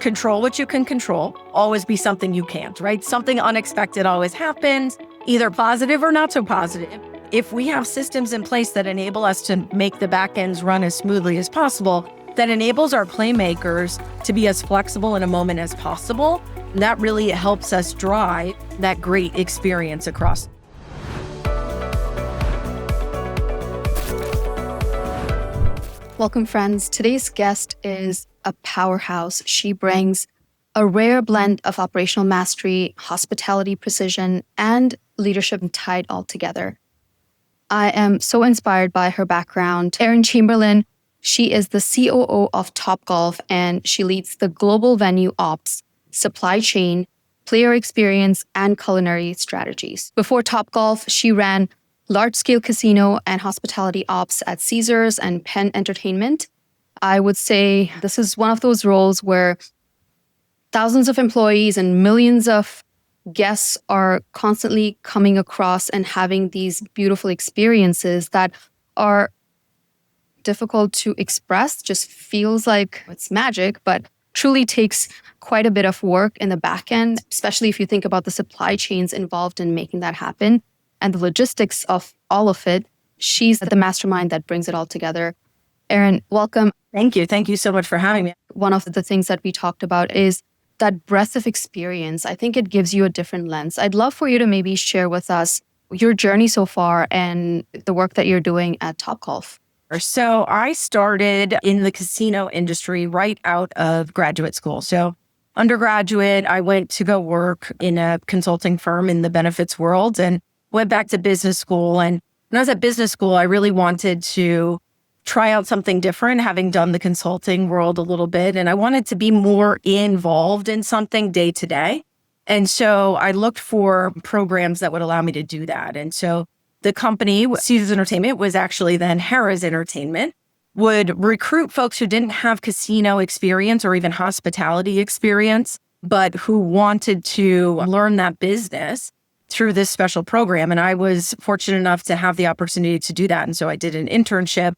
control what you can control, always be something you can't, right? Something unexpected always happens, either positive or not so positive. If we have systems in place that enable us to make the back ends run as smoothly as possible, that enables our playmakers to be as flexible in a moment as possible, that really helps us drive that great experience across. Welcome, friends. Today's guest is a powerhouse. She brings a rare blend of operational mastery, hospitality precision, and leadership tied all together. I am so inspired by her background. Erin Chamberlin, she is the COO of Topgolf, and she leads the global venue ops, supply chain, player experience, and culinary strategies. Before Topgolf, she ran large-scale casino and hospitality ops at Caesars and Penn Entertainment. I would say this is one of those roles where thousands of employees and millions of guests are constantly coming across and having these beautiful experiences that are difficult to express, just feels like it's magic, but truly takes quite a bit of work in the back end, especially if you think about the supply chains involved in making that happen and the logistics of all of it. She's the mastermind that brings it all together. Erin, welcome. Thank you. Thank you so much for having me. One of the things that we talked about is that breadth of experience. I think it gives you a different lens. I'd love for you to maybe share with us your journey so far and the work that you're doing at Topgolf. So I started in the casino industry right out of graduate school. So undergraduate, I went to go work in a consulting firm in the benefits world and went back to business school. And when I was at business school, I really wanted to try out something different, having done the consulting world a little bit. And I wanted to be more involved in something day to day. And so I looked for programs that would allow me to do that. And so the company, Caesars Entertainment, was actually then Harrah's Entertainment, would recruit folks who didn't have casino experience or even hospitality experience, but who wanted to learn that business through this special program. And I was fortunate enough to have the opportunity to do that. And so I did an internship.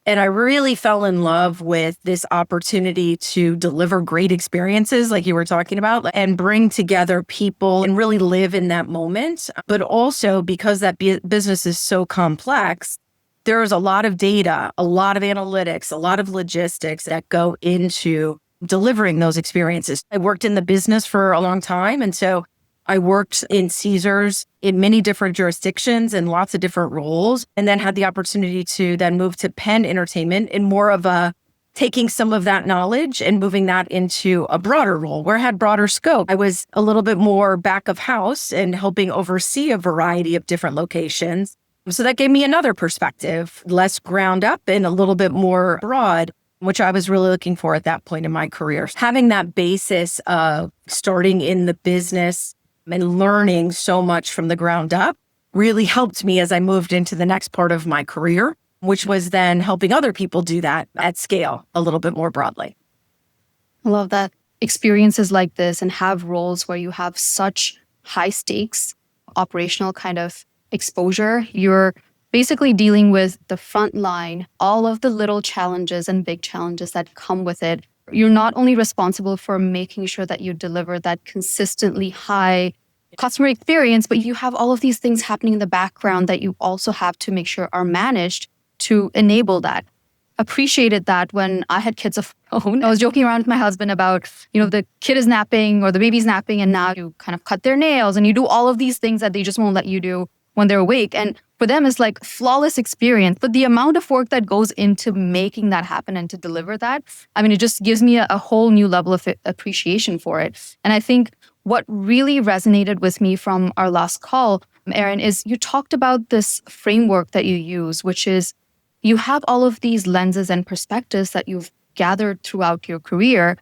And I really fell in love with this opportunity to deliver great experiences like you were talking about and bring together people and really live in that moment. But also because that business is so complex, there is a lot of data, a lot of analytics, a lot of logistics that go into delivering those experiences. I worked in the business for a long time. And so I worked in Caesars in many different jurisdictions and lots of different roles, and then had the opportunity to then move to Penn Entertainment in more of a taking some of that knowledge and moving that into a broader role where I had broader scope. I was a little bit more back of house and helping oversee a variety of different locations. So that gave me another perspective, less ground up and a little bit more broad, which I was really looking for at that point in my career. Having that basis of starting in the business and learning so much from the ground up really helped me as I moved into the next part of my career, which was then helping other people do that at scale a little bit more broadly. I love that. Experiences like this and have roles where you have such high stakes, operational kind of exposure. You're basically dealing with the front line, all of the little challenges and big challenges that come with it. You're not only responsible for making sure that you deliver that consistently high customer experience, but you have all of these things happening in the background that you also have to make sure are managed to enable that. Appreciated that when I had kids of my own. I was joking around with my husband about, the kid is napping or the baby's napping, and now you kind of cut their nails and you do all of these things that they just won't let you do when they're awake. And for them, it's like flawless experience. But the amount of work that goes into making that happen and to deliver that, it just gives me a whole new level of appreciation for it. And I think what really resonated with me from our last call, Erin, is you talked about this framework that you use, which is you have all of these lenses and perspectives that you've gathered throughout your career,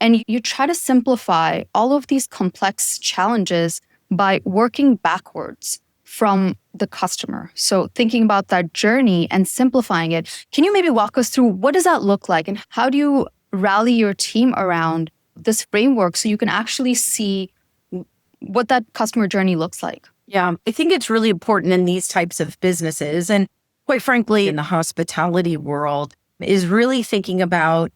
and you try to simplify all of these complex challenges by working backwards from the customer. So thinking about that journey and simplifying it. Can you maybe walk us through what does that look like and how do you rally your team around this framework so you can actually see what that customer journey looks like? Yeah, I think it's really important in these types of businesses, and quite frankly, in the hospitality world, is really thinking about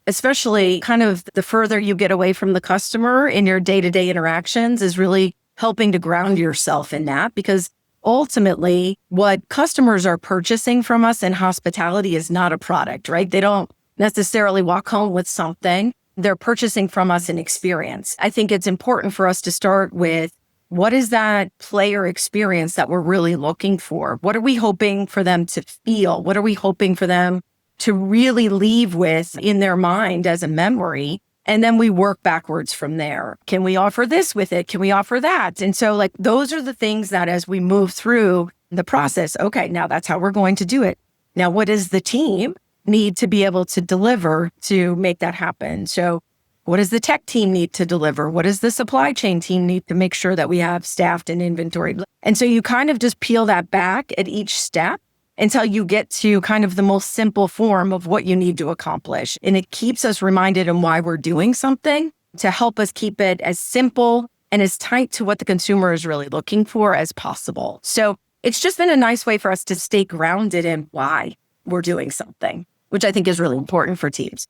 especially kind of the further you get away from the customer in your day-to-day interactions, is really helping to ground yourself in that, because ultimately what customers are purchasing from us in hospitality is not a product, right? They don't necessarily walk home with something. They're purchasing from us an experience. I think it's important for us to start with, what is that player experience that we're really looking for? What are we hoping for them to feel? What are we hoping for them to really leave with in their mind as a memory? And then we work backwards from there. Can we offer this with it? Can we offer that? And so like, those are the things that as we move through the process, okay, now that's how we're going to do it. Now, what does the team need to be able to deliver to make that happen? So what does the tech team need to deliver? What does the supply chain team need to make sure that we have staffed and inventoried? And so you kind of just peel that back at each step until you get to kind of the most simple form of what you need to accomplish. And it keeps us reminded on why we're doing something, to help us keep it as simple and as tight to what the consumer is really looking for as possible. So it's just been a nice way for us to stay grounded in why we're doing something, which I think is really important for teams.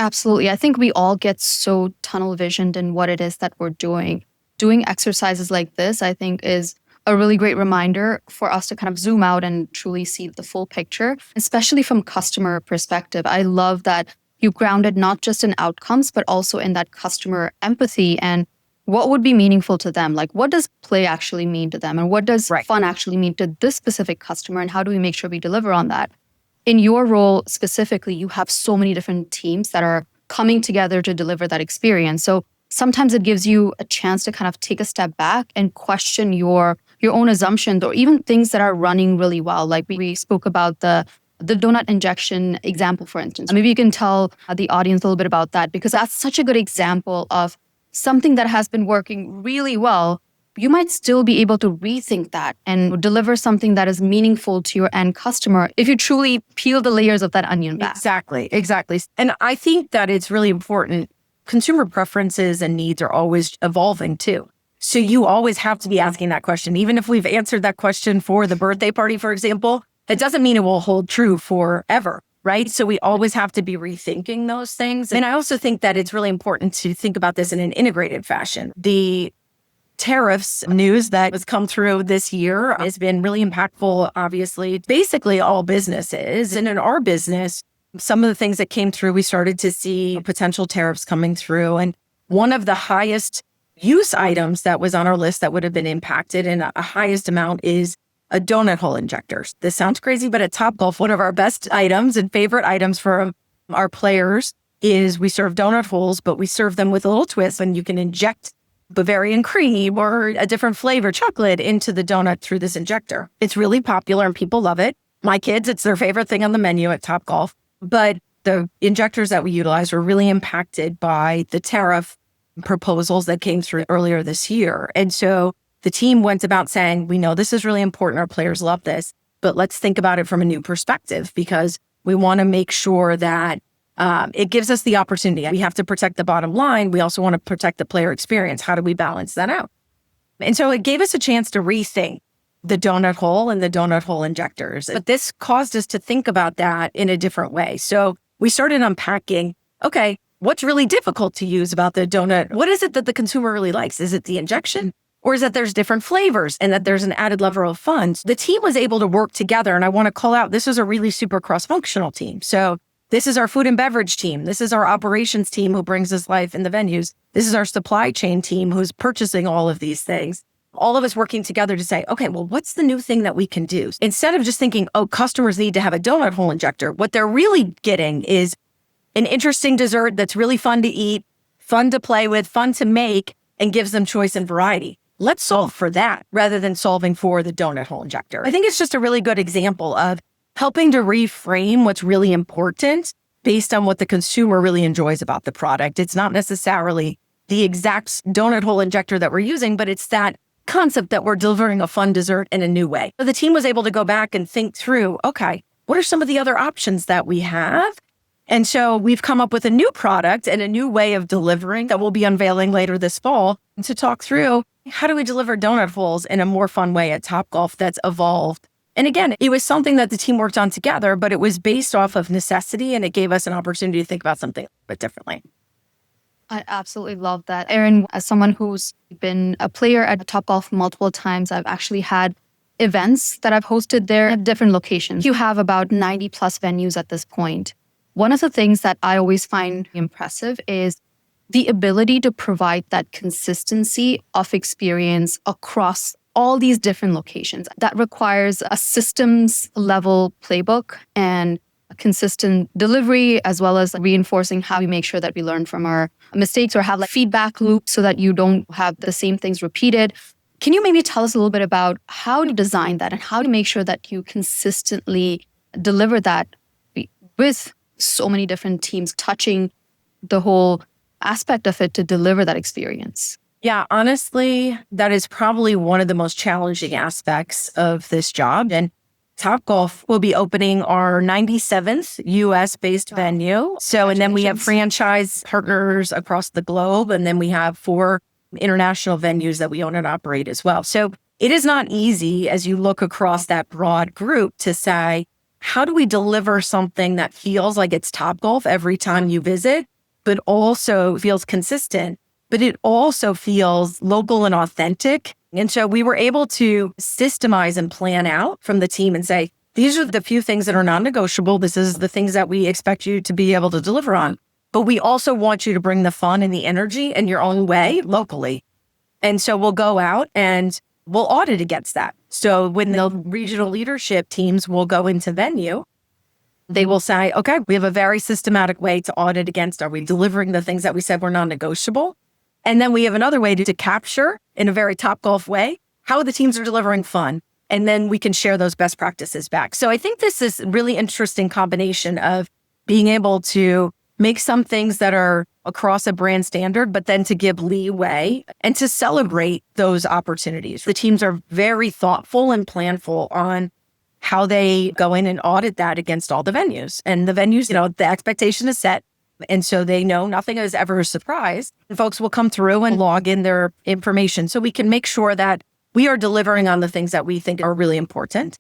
Absolutely. I think we all get so tunnel visioned in what it is that we're doing. Doing exercises like this, I think, is a really great reminder for us to kind of zoom out and truly see the full picture, especially from customer perspective. I love that you grounded not just in outcomes, but also in that customer empathy and what would be meaningful to them. Like, what does play actually mean to them? And what does fun actually mean to this specific customer? And how do we make sure we deliver on that? In your role specifically, you have so many different teams that are coming together to deliver that experience. So sometimes it gives you a chance to kind of take a step back and question your own assumptions, or even things that are running really well. Like we spoke about the donut injection example, for instance. Maybe you can tell the audience a little bit about that, because that's such a good example of something that has been working really well. You might still be able to rethink that and deliver something that is meaningful to your end customer if you truly peel the layers of that onion back. Exactly. And I think that it's really important. Consumer preferences and needs are always evolving too. So you always have to be asking that question. Even if we've answered that question for the birthday party, for example, it doesn't mean it will hold true forever, right? So we always have to be rethinking those things. And I also think that it's really important to think about this in an integrated fashion. The tariffs news that has come through this year has been really impactful, obviously, basically all businesses. And in our business, some of the things that came through, we started to see potential tariffs coming through. And one of the highest use items that was on our list that would have been impacted in a highest amount is a donut hole injectors. This sounds crazy, but at Topgolf, one of our best items and favorite items for our players is we serve donut holes, but we serve them with a little twist, and you can inject Bavarian cream or a different flavor, chocolate, into the donut through this injector. It's really popular and people love it. My kids, it's their favorite thing on the menu at Topgolf. But the injectors that we utilize were really impacted by the tariff proposals that came through earlier this year. And so the team went about saying, we know this is really important. Our players love this, but let's think about it from a new perspective, because we want to make sure that it gives us the opportunity. We have to protect the bottom line. We also want to protect the player experience. How do we balance that out? And so it gave us a chance to rethink the donut hole and the donut hole injectors. But this caused us to think about that in a different way. So we started unpacking, okay, what's really difficult to use about the donut? What is it that the consumer really likes? Is it the injection? Or is that there's different flavors and that there's an added level of fun? The team was able to work together. And I want to call out, this is a really super cross-functional team. So this is our food and beverage team. This is our operations team who brings us life in the venues. This is our supply chain team who's purchasing all of these things. All of us working together to say, okay, well, what's the new thing that we can do? Instead of just thinking, oh, customers need to have a donut hole injector, what they're really getting is an interesting dessert that's really fun to eat, fun to play with, fun to make, and gives them choice and variety. Let's solve for that rather than solving for the donut hole injector. I think it's just a really good example of helping to reframe what's really important based on what the consumer really enjoys about the product. It's not necessarily the exact donut hole injector that we're using, but it's that concept that we're delivering a fun dessert in a new way. So the team was able to go back and think through, okay, what are some of the other options that we have? And so we've come up with a new product and a new way of delivering that we'll be unveiling later this fall to talk through how do we deliver donut holes in a more fun way at Topgolf that's evolved And again, it was something that the team worked on together, but it was based off of necessity, and it gave us an opportunity to think about something a bit differently. I absolutely love that. Erin, as someone who's been a player at Topgolf multiple times, I've actually had events that I've hosted there at different locations. You have about 90 plus venues at this point. One of the things that I always find impressive is the ability to provide that consistency of experience across all these different locations. That requires a systems level playbook and a consistent delivery, as well as reinforcing how we make sure that we learn from our mistakes or have like feedback loops so that you don't have the same things repeated. Can you maybe tell us a little bit about how to design that and how to make sure that you consistently deliver that with so many different teams touching the whole aspect of it to deliver that experience? Yeah, honestly, that is probably one of the most challenging aspects of this job. And Topgolf will be opening our 97th US-based venue. So, and then we have franchise partners across the globe. And then we have 4 international venues that we own and operate as well. So it is not easy as you look across that broad group to say, how do we deliver something that feels like it's Topgolf every time you visit, but also feels consistent, but it also feels local and authentic? And so we were able to systemize and plan out from the team and say, these are the few things that are non-negotiable. This is the things that we expect you to be able to deliver on. But we also want you to bring the fun and the energy in your own way locally. And so we'll go out and we'll audit against that. So when the regional leadership teams will go into venue, they will say, okay, we have a very systematic way to audit against, are we delivering the things that we said were non-negotiable? And then we have another way to capture in a very Topgolf way how the teams are delivering fun. And then we can share those best practices back. So I think this is a really interesting combination of being able to make some things that are across a brand standard, but then to give leeway and to celebrate those opportunities. The teams are very thoughtful and planful on how they go in and audit that against all the venues. And the venues, the expectation is set. And so they know nothing is ever a surprise. And folks will come through and log in their information so we can make sure that we are delivering on the things that we think are really important.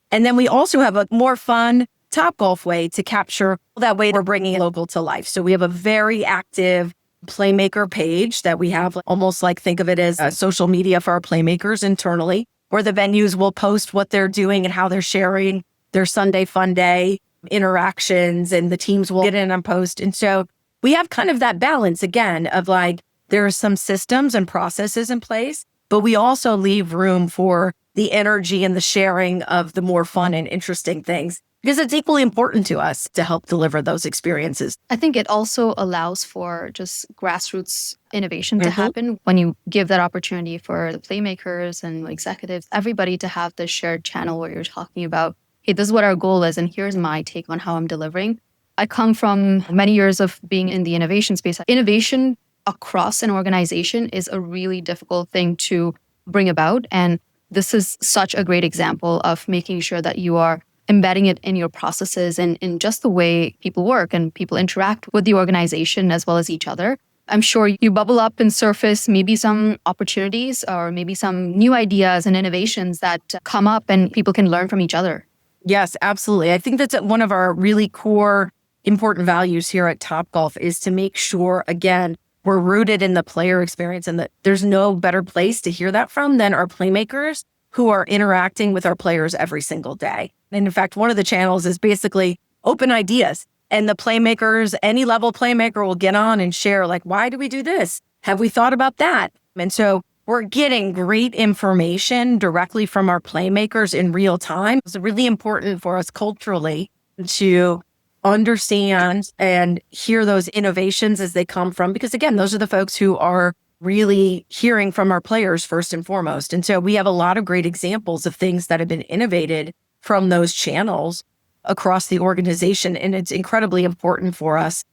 And then we also have a more fun Topgolf way to capture that way we're bringing local to life. So we have a very active Playmaker page that we have, almost like think of it as a social media for our Playmakers internally, where the venues will post what they're doing and how they're sharing their Sunday fun day interactions, and the teams will get in and post. And so we have kind of that balance again of like, there are some systems and processes in place, but we also leave room for the energy and the sharing of the more fun and interesting things, because it's equally important to us to help deliver those experiences. I think it also allows for just grassroots innovation to happen when you give that opportunity for the Playmakers and executives, everybody to have this shared channel where you're talking about, hey, this is what our goal is, and here's my take on how I'm delivering. I come from many years of being in the innovation space. Innovation across an organization is a really difficult thing to bring about. And this is such a great example of making sure that you are embedding it in your processes and in just the way people work and people interact with the organization as well as each other. I'm sure you bubble up and surface maybe some opportunities or maybe some new ideas and innovations that come up and people can learn from each other. Yes, absolutely. I think that's one of our really core important values here at Topgolf is to make sure, again, we're rooted in the player experience, and that there's no better place to hear that from than our Playmakers who are interacting with our players every single day. And in fact, one of the channels is basically open ideas. And the Playmakers, any level Playmaker will get on and share, like, why do we do this? Have we thought about that? And so we're getting great information directly from our Playmakers in real time. It's really important for us culturally to understand and hear those innovations as they come from, because again, those are the folks who are really hearing from our players first and foremost. And so we have a lot of great examples of things that have been innovated from those channels across the organization. And it's incredibly important for us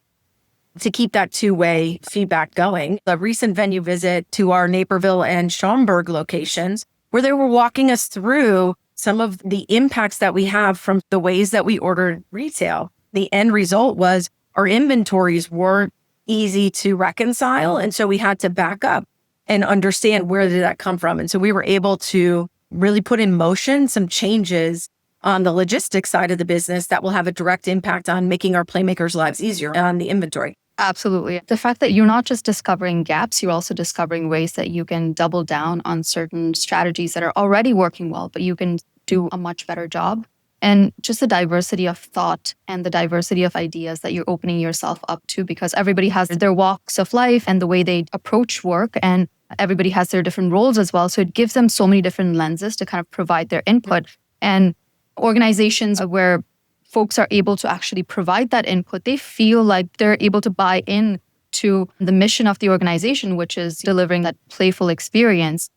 to keep that two-way feedback going. A recent venue visit to our Naperville and Schaumburg locations, where they were walking us through some of the impacts that we have from the ways that we ordered retail. The end result was our inventories weren't easy to reconcile. And so we had to back up and understand, where did that come from? And so we were able to really put in motion some changes on the logistics side of the business that will have a direct impact on making our playmakers' lives easier on the inventory. Absolutely. The fact that you're not just discovering gaps, you're also discovering ways that you can double down on certain strategies that are already working well, but you can do a much better job. And just the diversity of thought and the diversity of ideas that you're opening yourself up to, because everybody has their walks of life and the way they approach work, and everybody has their different roles as well. So it gives them so many different lenses to kind of provide their input. And organizations where folks are able to actually provide that input, they feel like they're able to buy in to the mission of the organization, which is delivering that playful experience.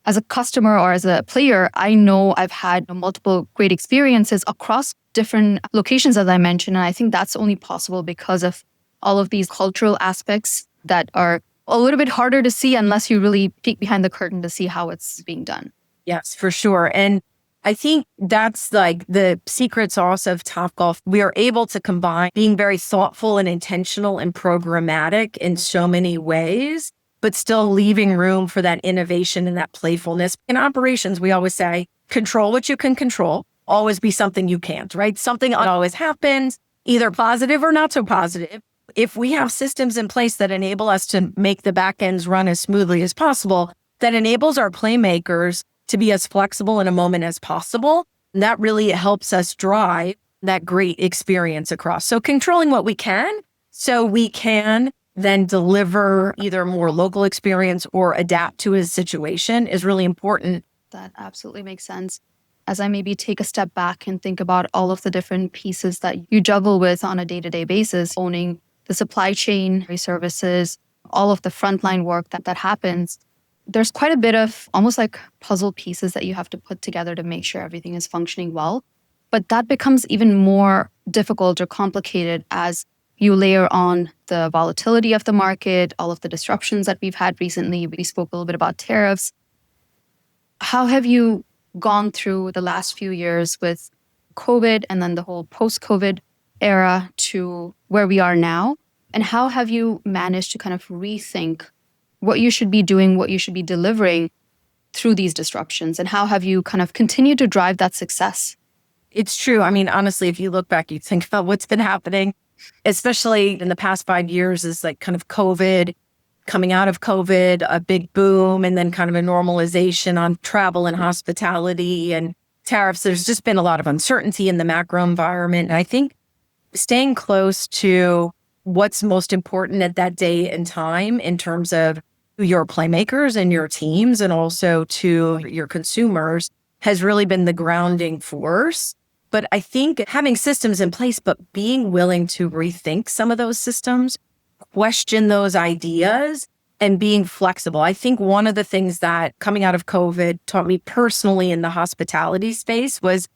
As a customer or as a player, I know I've had multiple great experiences across different locations, as I mentioned. And I think that's only possible because of all of these cultural aspects that are a little bit harder to see unless you really peek behind the curtain to see how it's being done. Yes, for sure. And I think that's like the secret sauce of Topgolf. We are able to combine being very thoughtful and intentional and programmatic in so many ways, but still leaving room for that innovation and that playfulness. In operations, we always say, control what you can control, always be something you can't, right? Something always happens, either positive or not so positive. If we have systems in place that enable us to make the back ends run as smoothly as possible, that enables our playmakers to be as flexible in a moment as possible, that really helps us drive that great experience across. So controlling what we can so we can then deliver either more local experience or adapt to a situation is really important. That absolutely makes sense. As I maybe take a step back and think about all of the different pieces that you juggle with on a day-to-day basis, owning the supply chain, services, all of the frontline work that happens, there's quite a bit of almost like puzzle pieces that you have to put together to make sure everything is functioning well. But that becomes even more difficult or complicated as you layer on the volatility of the market, all of the disruptions that we've had recently. We spoke a little bit about tariffs. How have you gone through the last few years with COVID and then the whole post-COVID era to where we are now? And how have you managed to kind of rethink what you should be doing, what you should be delivering through these disruptions? And how have you kind of continued to drive that success? It's true. I mean, honestly, if you look back, you think about what's been happening, especially in the past 5 years, is like kind of COVID, coming out of COVID, a big boom, and then kind of a normalization on travel and hospitality and tariffs. There's just been a lot of uncertainty in the macro environment. And I think staying close to what's most important at that day and time in terms of your playmakers and your teams and also to your consumers has really been the grounding force. But I think having systems in place, but being willing to rethink some of those systems, question those ideas, and being flexible. I think one of the things that coming out of COVID taught me personally in the hospitality space was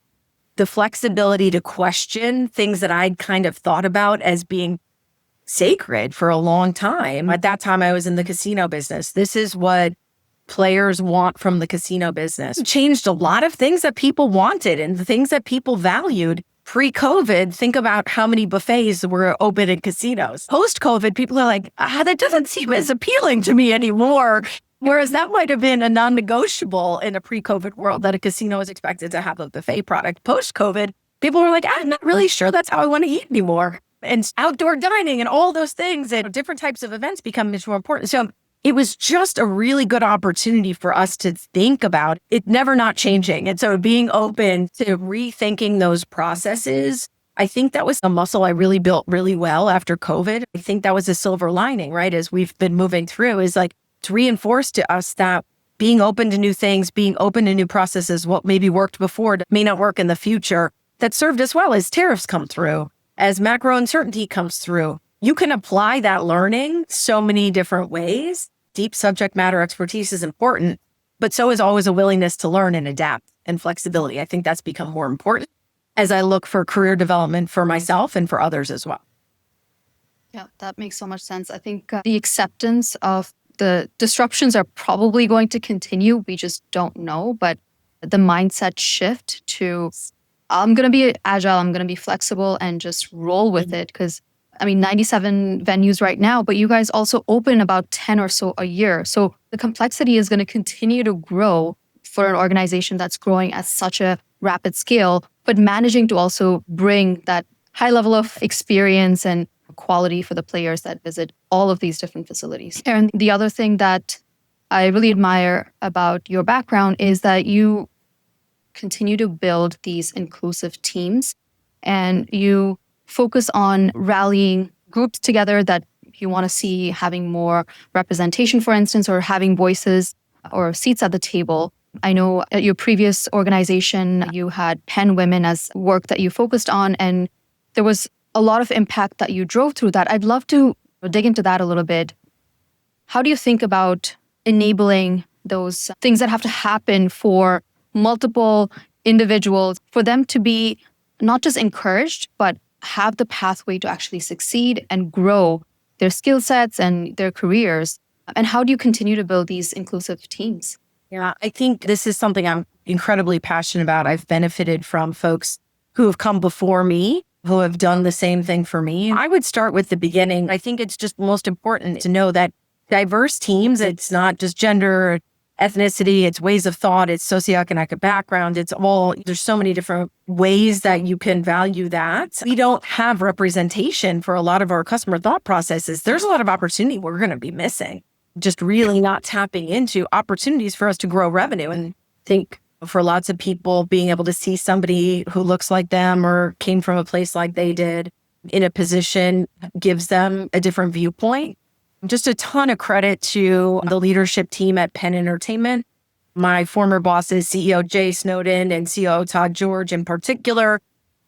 the flexibility to question things that I'd kind of thought about as being sacred for a long time. At that time, I was in the casino business. This is what players want from the casino business. It changed a lot of things that people wanted and the things that people valued. Pre-COVID, think about how many buffets were open in casinos. Post-COVID, people are like, that doesn't seem as appealing to me anymore. Whereas that might have been a non-negotiable in a pre-COVID world that a casino is expected to have a buffet product. Post-COVID, people were like, I'm not really sure that's how I want to eat anymore. And outdoor dining and all those things and different types of events become much more important. So it was just a really good opportunity for us to think about it never not changing. And so being open to rethinking those processes, I think that was a muscle I really built really well after COVID. I think that was a silver lining, right? As we've been moving through is like it's reinforced to us that being open to new things, being open to new processes, what maybe worked before may not work in the future, that served us well as tariffs come through, as macro uncertainty comes through. You can apply that learning so many different ways. Deep subject matter expertise is important, but so is always a willingness to learn and adapt and flexibility. I think that's become more important as I look for career development for myself and for others as well. Yeah, that makes so much sense. I think the acceptance of the disruptions are probably going to continue. We just don't know, but the mindset shift to I'm going to be agile, I'm going to be flexible and just roll with it. Because 97 venues right now, but you guys also open about 10 or so a year. So the complexity is going to continue to grow for an organization that's growing at such a rapid scale, but managing to also bring that high level of experience and quality for the players that visit all of these different facilities. And the other thing that I really admire about your background is that you continue to build these inclusive teams and you focus on rallying groups together that you want to see having more representation, for instance, or having voices or seats at the table. I know at your previous organization, you had 10 women as work that you focused on, and there was a lot of impact that you drove through that. I'd love to dig into that a little bit. How do you think about enabling those things that have to happen for multiple individuals, for them to be not just encouraged, but have the pathway to actually succeed and grow their skill sets and their careers? And how do you continue to build these inclusive teams? Yeah, I think this is something I'm incredibly passionate about. I've benefited from folks who have come before me, who have done the same thing for me. I would start with the beginning. I think it's just most important to know that diverse teams, it's not just gender, ethnicity, it's ways of thought, it's socioeconomic background, there's so many different ways that you can value that. We don't have representation for a lot of our customer thought processes. There's a lot of opportunity we're going to be missing, just really not tapping into opportunities for us to grow revenue. And I think for lots of people, being able to see somebody who looks like them or came from a place like they did in a position gives them a different viewpoint. Just a ton of credit to the leadership team at Penn Entertainment. My former bosses, CEO Jay Snowden and COO Todd George in particular.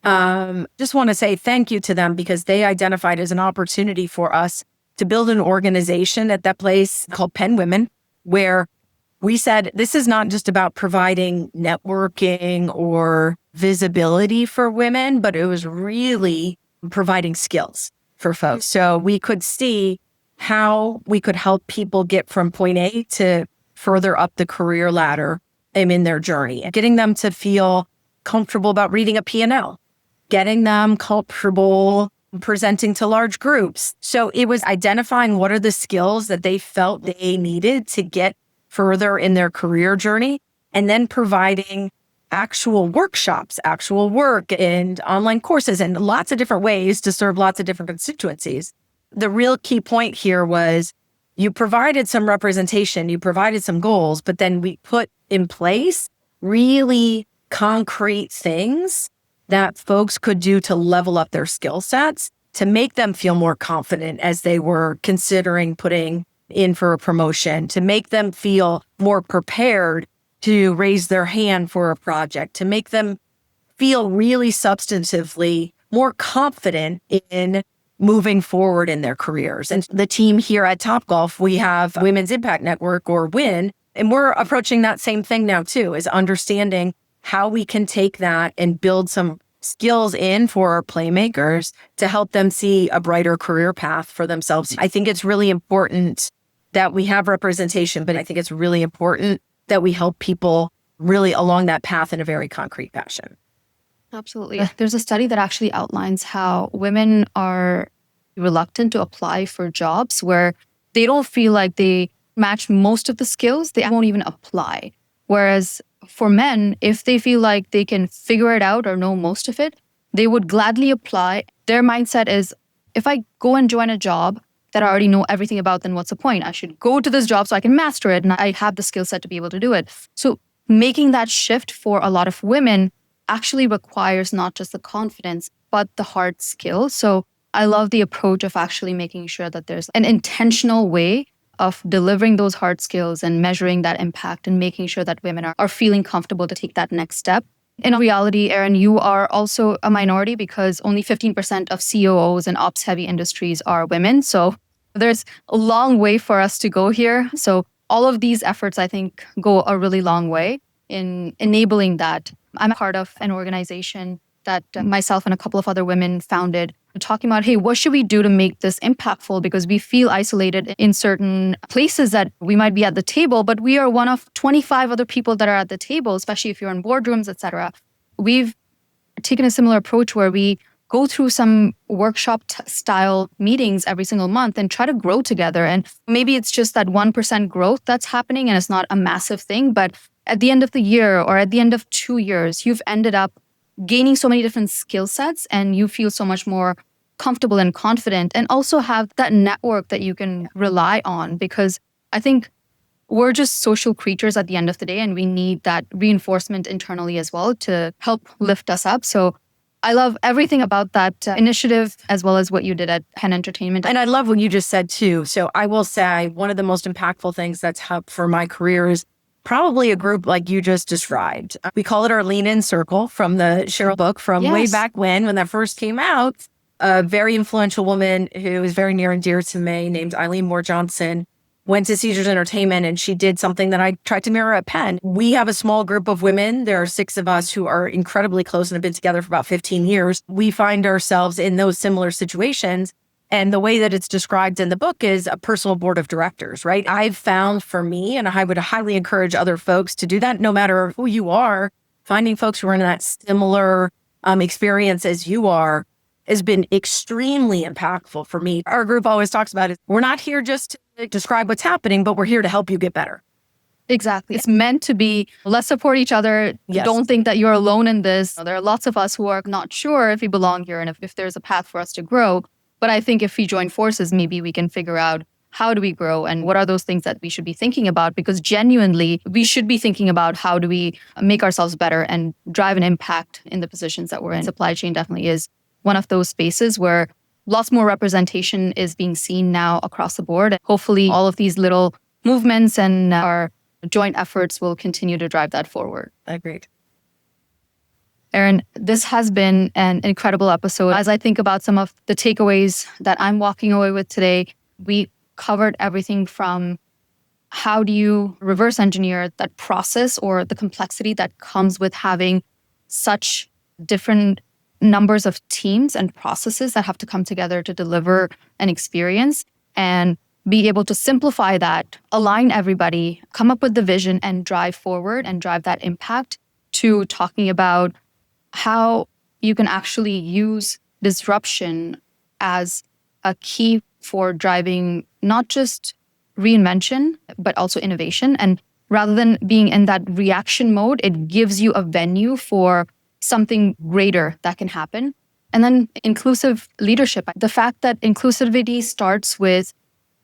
Just want to say thank you to them because they identified as an opportunity for us to build an organization at that place called Penn Women, where we said, this is not just about providing networking or visibility for women, but it was really providing skills for folks. So we could see how we could help people get from point A to further up the career ladder in their journey, getting them to feel comfortable about reading a P&L, getting them comfortable presenting to large groups. So it was identifying what are the skills that they felt they needed to get further in their career journey, and then providing actual workshops, actual work and online courses and lots of different ways to serve lots of different constituencies. The real key point here was you provided some representation, you provided some goals, but then we put in place really concrete things that folks could do to level up their skill sets, to make them feel more confident as they were considering putting in for a promotion, to make them feel more prepared to raise their hand for a project, to make them feel really substantively more confident in moving forward in their careers. And the team here at Topgolf, we have Women's Impact Network, or WIN, and we're approaching that same thing now too, is understanding how we can take that and build some skills in for our playmakers to help them see a brighter career path for themselves. I think it's really important that we have representation, but I think it's really important that we help people really along that path in a very concrete fashion. Absolutely. There's a study that actually outlines how women are reluctant to apply for jobs where they don't feel like they match most of the skills, they won't even apply. Whereas for men, if they feel like they can figure it out or know most of it, they would gladly apply. Their mindset is, if I go and join a job that I already know everything about, then what's the point? I should go to this job so I can master it and I have the skill set to be able to do it. So making that shift for a lot of women actually requires not just the confidence, but the hard skill. So I love the approach of actually making sure that there's an intentional way of delivering those hard skills and measuring that impact and making sure that women are feeling comfortable to take that next step. In reality, Erin, you are also a minority because only 15% of COOs in ops-heavy industries are women. So there's a long way for us to go here. So all of these efforts, I think, go a really long way in enabling that. I'm a part of an organization that myself and a couple of other women founded, talking about, hey, what should we do to make this impactful? Because we feel isolated in certain places that we might be at the table, but we are one of 25 other people that are at the table, especially if you're in boardrooms, et cetera. We've taken a similar approach where we go through some workshop style meetings every single month and try to grow together. And maybe it's just that 1% growth that's happening and it's not a massive thing, but at the end of the year or at the end of 2 years, you've ended up gaining so many different skill sets and you feel so much more comfortable and confident, and also have that network that you can rely on, because I think we're just social creatures at the end of the day and we need that reinforcement internally as well to help lift us up. So I love everything about that initiative, as well as what you did at Penn Entertainment. And I love what you just said too. So I will say one of the most impactful things that's helped for my career is probably a group like you just described. We call it our Lean In Circle, from the Cheryl book from way back when that first came out. A very influential woman who is very near and dear to me, named Eileen Moore Johnson, went to Caesars Entertainment, and she did something that I tried to mirror at Penn. We have a small group of women. There are 6 of us who are incredibly close and have been together for about 15 years. We find ourselves in those similar situations. And the way that it's described in the book is a personal board of directors, right? I've found for me, and I would highly encourage other folks to do that, no matter who you are, finding folks who are in that similar experience as you are has been extremely impactful for me. Our group always talks about it. We're not here just to describe what's happening, but we're here to help you get better. Exactly. It's meant to be, let's support each other. Yes. Don't think that you're alone in this. There are lots of us who are not sure if we belong here and if there's a path for us to grow. But I think if we join forces, maybe we can figure out how do we grow and what are those things that we should be thinking about, because genuinely we should be thinking about how do we make ourselves better and drive an impact in the positions that we're in. Supply chain definitely is one of those spaces where lots more representation is being seen now across the board. Hopefully all of these little movements and our joint efforts will continue to drive that forward. Agreed. Erin, this has been an incredible episode. As I think about some of the takeaways that I'm walking away with today, we covered everything from how do you reverse engineer that process or the complexity that comes with having such different numbers of teams and processes that have to come together to deliver an experience, and be able to simplify that, align everybody, come up with the vision and drive forward and drive that impact, to talking about how you can actually use disruption as a key for driving not just reinvention, but also innovation. And rather than being in that reaction mode, it gives you a venue for something greater that can happen. And then inclusive leadership. The fact that inclusivity starts with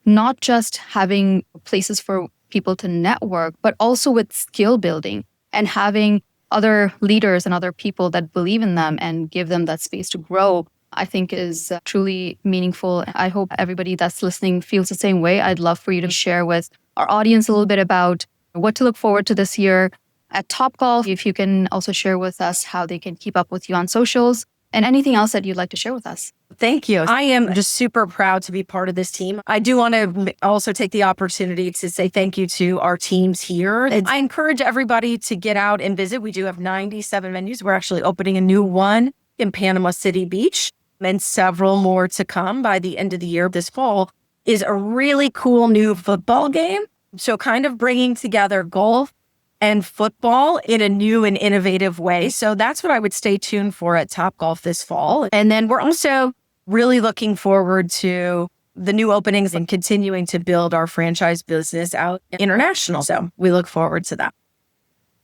not just having places for people to network, but also with skill building and having other leaders and other people that believe in them and give them that space to grow, I think is truly meaningful. I hope everybody that's listening feels the same way. I'd love for you to share with our audience a little bit about what to look forward to this year at Topgolf. If you can also share with us how they can keep up with you on socials and anything else that you'd like to share with us. Thank you. I am just super proud to be part of this team. I do want to also take the opportunity to say thank you to our teams here. I encourage everybody to get out and visit. We do have 97 venues. We're actually opening a new one in Panama City Beach, and several more to come by the end of the year. This fall is a really cool new football game. So kind of bringing together golf and football in a new and innovative way. So that's what I would stay tuned for at Topgolf this fall. And then we're also really looking forward to the new openings and continuing to build our franchise business out international. So we look forward to that.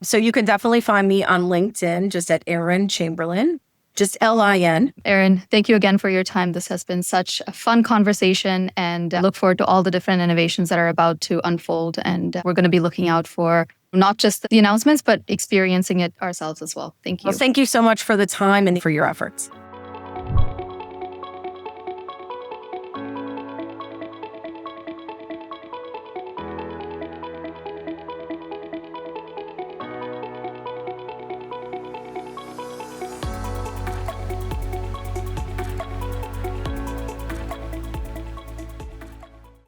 So you can definitely find me on LinkedIn, just at Erin Chamberlin, just L-I-N. Erin, thank you again for your time. This has been such a fun conversation, and I look forward to all the different innovations that are about to unfold. And we're going to be looking out for not just the announcements, but experiencing it ourselves as well. Thank you. Well, thank you so much for the time and for your efforts.